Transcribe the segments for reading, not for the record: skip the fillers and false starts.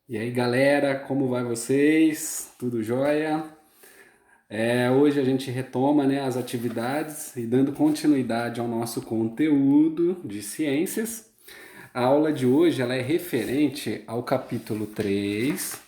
E aí galera, como vai vocês? Tudo jóia? Hoje a gente retoma, né, as atividades e dando continuidade ao nosso conteúdo de ciências. A aula de hoje ela é referente ao capítulo 3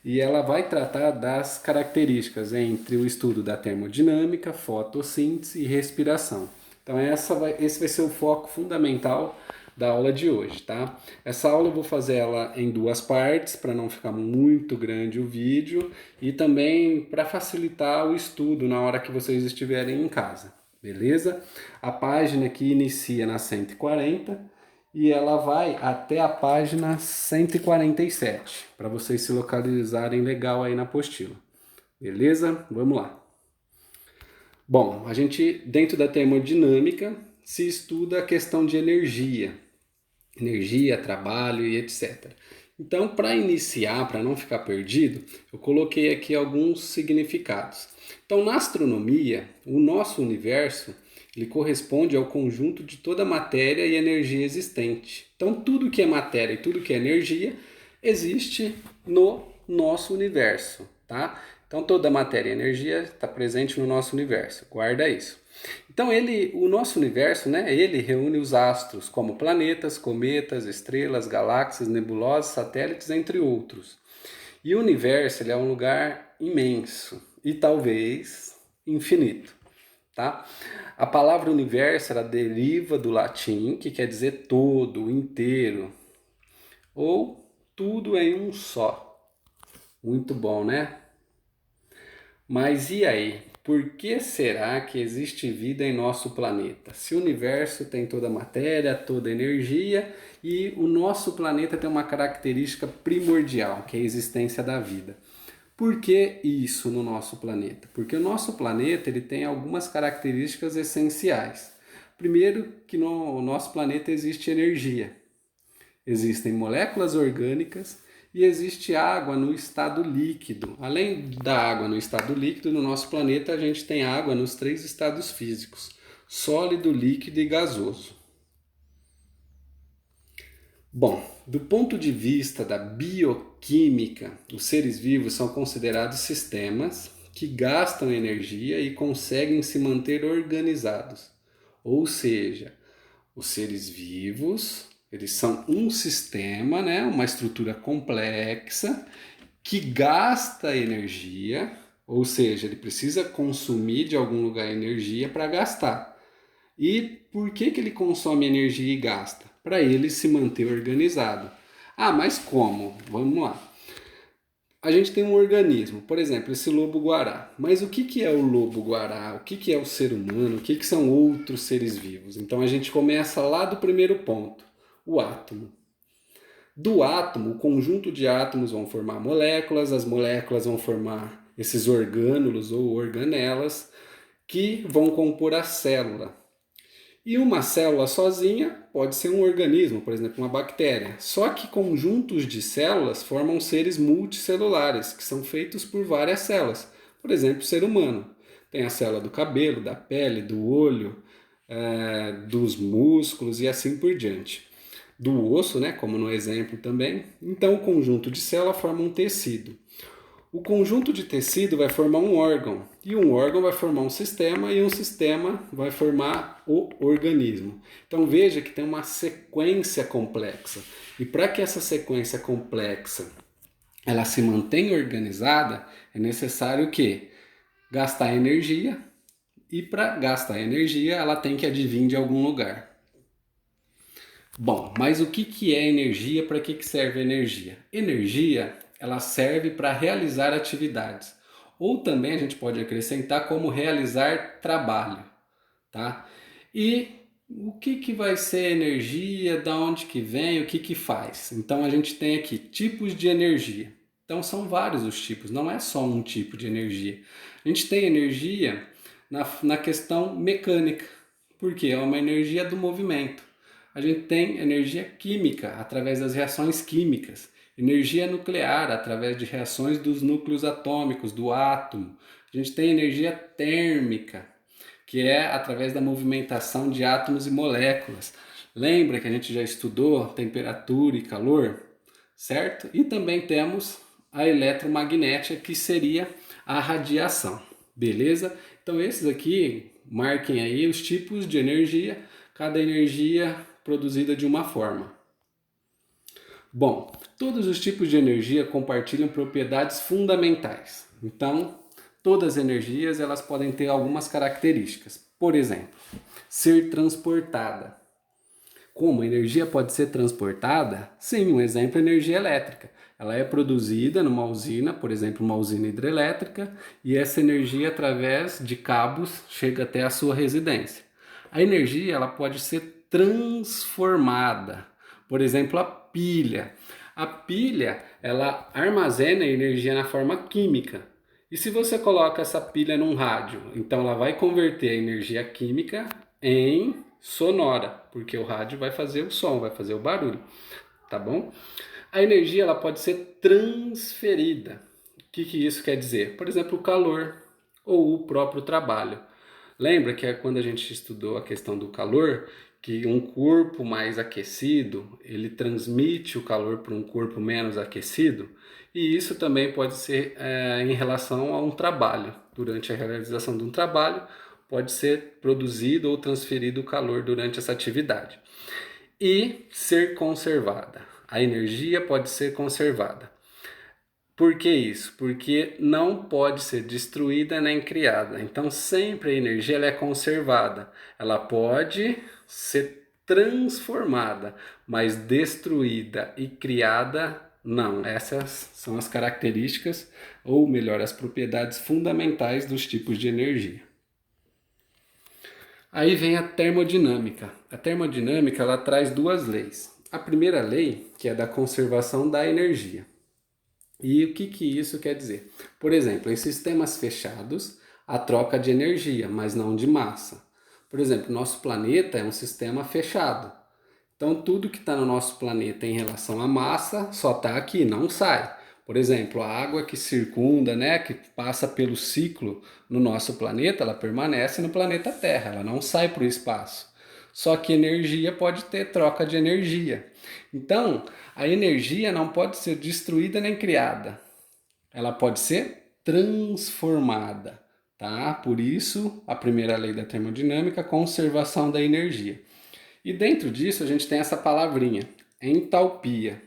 e ela vai tratar das características entre o estudo da termodinâmica, fotossíntese e respiração. Então esse vai ser o foco fundamental da aula de hoje, tá? Essa aula eu vou fazer ela em duas partes para não ficar muito grande o vídeo e também para facilitar o estudo na hora que vocês estiverem em casa, beleza? A página que inicia na 140 e ela vai até a página 147, para vocês se localizarem legal aí na apostila. Beleza? Vamos lá. Bom, a gente, dentro da termodinâmica, se estuda a questão de energia, trabalho e etc. Então, para iniciar, para não ficar perdido, eu coloquei aqui alguns significados. Então, na astronomia, o nosso universo ele corresponde ao conjunto de toda a matéria e energia existente. Então, tudo que é matéria e tudo que é energia existe no nosso universo, tá? Então, toda a matéria e energia está presente no nosso universo. Guarda isso. Então o nosso universo, né, ele reúne os astros como planetas, cometas, estrelas, galáxias, nebulosas, satélites, entre outros. E o universo ele é um lugar imenso e talvez infinito, tá? A palavra universo ela deriva do latim, que quer dizer todo, inteiro, ou tudo em um só. Muito bom, né? Mas e aí? Por que será que existe vida em nosso planeta? Se o universo tem toda a matéria, toda a energia e o nosso planeta tem uma característica primordial, que é a existência da vida. Por que isso no nosso planeta? Porque o nosso planeta ele tem algumas características essenciais. Primeiro, que no nosso planeta existe energia. Existem moléculas orgânicas e existe água no estado líquido. Além da água no estado líquido, no nosso planeta a gente tem água nos três estados físicos: sólido, líquido e gasoso. Bom, do ponto de vista da bioquímica, os seres vivos são considerados sistemas que gastam energia e conseguem se manter organizados. Ou seja, os seres vivos, eles são um sistema, né, uma estrutura complexa que gasta energia, ou seja, ele precisa consumir de algum lugar energia para gastar. E por que ele consome energia e gasta? Para ele se manter organizado. Ah, mas como? Vamos lá. A gente tem um organismo, por exemplo, esse lobo-guará. Mas o que é o lobo-guará? O que é o ser humano? O que são outros seres vivos? Então a gente começa lá do primeiro ponto, o átomo. Do átomo, o conjunto de átomos vão formar moléculas, as moléculas vão formar esses orgânulos ou organelas que vão compor a célula. E uma célula sozinha pode ser um organismo, por exemplo, uma bactéria. Só que conjuntos de células formam seres multicelulares, que são feitos por várias células. Por exemplo, o ser humano. Tem a célula do cabelo, da pele, do olho, dos músculos e assim por diante. Do osso, né, como no exemplo também. Então, o conjunto de células forma um tecido. O conjunto de tecido vai formar um órgão, e um órgão vai formar um sistema, e um sistema vai formar o organismo. Então veja que tem uma sequência complexa. E para que essa sequência complexa ela se mantenha organizada, é necessário que gastar energia, e para gastar energia ela tem que advir de algum lugar. Bom, mas o que é energia? Para que serve a energia? Energia ela serve para realizar atividades. Ou também a gente pode acrescentar como realizar trabalho, tá? E o que vai ser energia, da onde que vem, o que faz? Então a gente tem aqui tipos de energia. Então são vários os tipos, não é só um tipo de energia. A gente tem energia na questão mecânica, porque é uma energia do movimento. A gente tem energia química através das reações químicas, energia nuclear através de reações dos núcleos atômicos, do átomo. A gente tem energia térmica, que é através da movimentação de átomos e moléculas. Lembra que a gente já estudou temperatura e calor? certo? E também temos a eletromagnética, que seria a radiação, beleza? Então esses aqui, marquem aí os tipos de energia, cada energia produzida de uma forma. Bom, todos os tipos de energia compartilham propriedades fundamentais. Então, todas as energias elas podem ter algumas características. Por exemplo, ser transportada. Como a energia pode ser transportada? Sim, um exemplo é a energia elétrica. Ela é produzida numa usina, por exemplo, uma usina hidrelétrica, e essa energia, através de cabos, chega até a sua residência. A energia ela pode ser transformada. Por exemplo, a pilha. A pilha ela armazena energia na forma química. E se você coloca essa pilha num rádio, então ela vai converter a energia química em sonora, porque o rádio vai fazer o som, vai fazer o barulho, tá bom? A energia ela pode ser transferida. O que isso quer dizer? Por exemplo, o calor ou o próprio trabalho. Lembra que é quando a gente estudou a questão do calor, que um corpo mais aquecido, ele transmite o calor para um corpo menos aquecido? E isso também pode ser em relação a um trabalho. Durante a realização de um trabalho, pode ser produzido ou transferido o calor durante essa atividade. E ser conservada. A energia pode ser conservada. Por que isso? Porque não pode ser destruída nem criada. Então, sempre a energia ela é conservada. Ela pode ser transformada, mas destruída e criada, não. Essas são as características, ou melhor, as propriedades fundamentais dos tipos de energia. Aí vem a termodinâmica. A termodinâmica ela traz duas leis. A primeira lei, que é da conservação da energia. E o que isso quer dizer? Por exemplo, em sistemas fechados, a troca de energia, mas não de massa. Por exemplo, nosso planeta é um sistema fechado. Então, tudo que está no nosso planeta em relação à massa só está aqui, não sai. Por exemplo, a água que circunda, né, que passa pelo ciclo no nosso planeta, ela permanece no planeta Terra, ela não sai para o espaço. Só que energia pode ter troca de energia. Então, a energia não pode ser destruída nem criada. Ela pode ser transformada, tá? Por isso, a primeira lei da termodinâmica, conservação da energia. E dentro disso, a gente tem essa palavrinha, entalpia.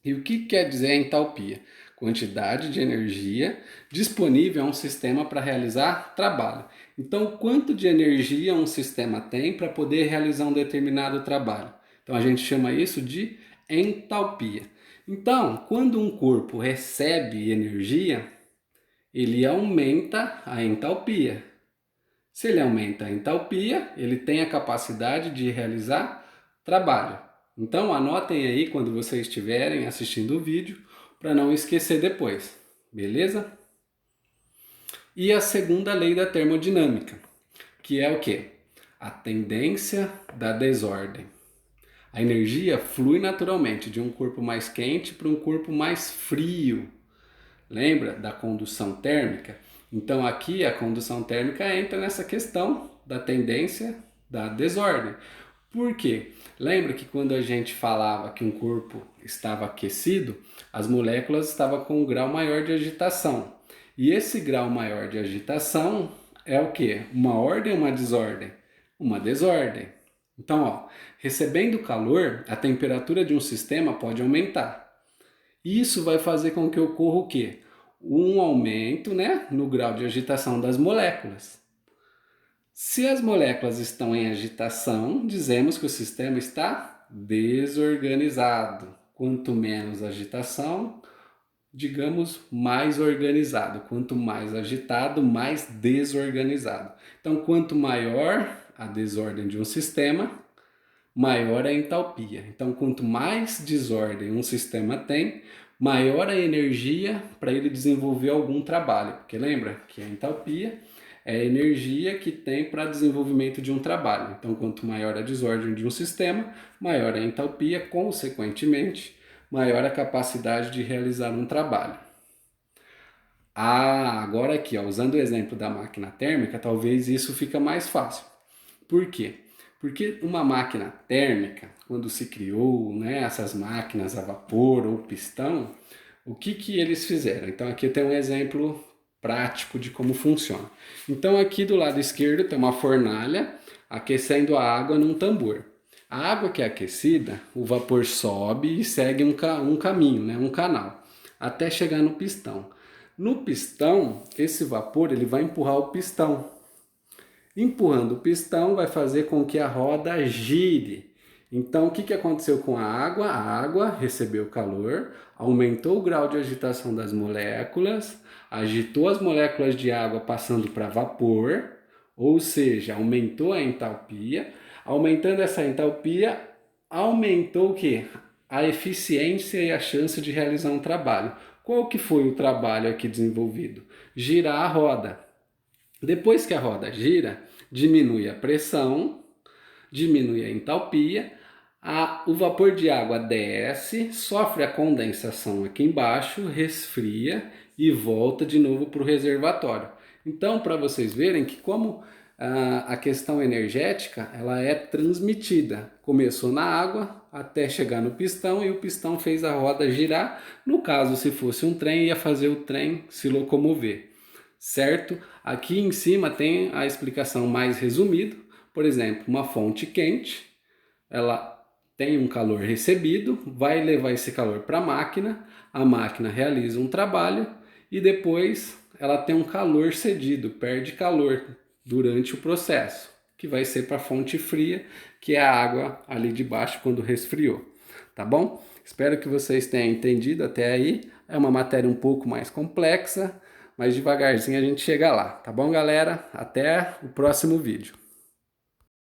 E o que quer dizer entalpia? Quantidade de energia disponível a um sistema para realizar trabalho. Então, quanto de energia um sistema tem para poder realizar um determinado trabalho? Então, a gente chama isso de entalpia. Então, quando um corpo recebe energia, ele aumenta a entalpia. Se ele aumenta a entalpia, ele tem a capacidade de realizar trabalho. Então anotem aí quando vocês estiverem assistindo o vídeo para não esquecer depois, beleza? E a segunda lei da termodinâmica, que é o quê? A tendência da desordem. A energia flui naturalmente de um corpo mais quente para um corpo mais frio. Lembra da condução térmica? Então aqui a condução térmica entra nessa questão da tendência da desordem. Por quê? Lembra que quando a gente falava que um corpo estava aquecido, as moléculas estavam com um grau maior de agitação. E esse grau maior de agitação é o quê? Uma ordem ou uma desordem? Uma desordem. Então, recebendo calor, a temperatura de um sistema pode aumentar. Isso vai fazer com que ocorra o quê? Um aumento, né, no grau de agitação das moléculas. Se as moléculas estão em agitação, dizemos que o sistema está desorganizado. Quanto menos agitação, digamos, mais organizado. Quanto mais agitado, mais desorganizado. Então, quanto maior a desordem de um sistema, maior a entalpia. Então, quanto mais desordem um sistema tem, maior a energia para ele desenvolver algum trabalho. Porque lembra que a entalpia é a energia que tem para desenvolvimento de um trabalho. Então, quanto maior a desordem de um sistema, maior a entalpia, consequentemente, maior a capacidade de realizar um trabalho. Agora aqui, usando o exemplo da máquina térmica, talvez isso fica mais fácil. Por quê? Porque uma máquina térmica, quando se criou, né, essas máquinas a vapor ou pistão, o que que eles fizeram? Então aqui tem um exemplo prático de como funciona. Então aqui do lado esquerdo tem uma fornalha aquecendo a água num tambor. A água que é aquecida, o vapor sobe e segue um caminho, né, um canal, até chegar no pistão. No pistão, esse vapor ele vai empurrar o pistão. Empurrando o pistão vai fazer com que a roda gire. Então, o que que aconteceu com a água? A água recebeu calor, aumentou o grau de agitação das moléculas, agitou as moléculas de água passando para vapor, ou seja, aumentou a entalpia. Aumentando essa entalpia, aumentou o quê? A eficiência e a chance de realizar um trabalho. Qual que foi o trabalho aqui desenvolvido? Girar a roda. Depois que a roda gira, diminui a pressão, diminui a entalpia, o vapor de água desce, sofre a condensação aqui embaixo, resfria e volta de novo para o reservatório. Então, para vocês verem que como a questão energética ela é transmitida. Começou na água até chegar no pistão e o pistão fez a roda girar. No caso, se fosse um trem, ia fazer o trem se locomover. Certo? Aqui em cima tem a explicação mais resumida. Por exemplo, uma fonte quente, ela tem um calor recebido, vai levar esse calor para a máquina realiza um trabalho e depois ela tem um calor cedido, perde calor durante o processo, que vai ser para a fonte fria, que é a água ali de baixo quando resfriou. Tá bom? Espero que vocês tenham entendido até aí. É uma matéria um pouco mais complexa, mas devagarzinho a gente chega lá, tá bom, galera? Até o próximo vídeo.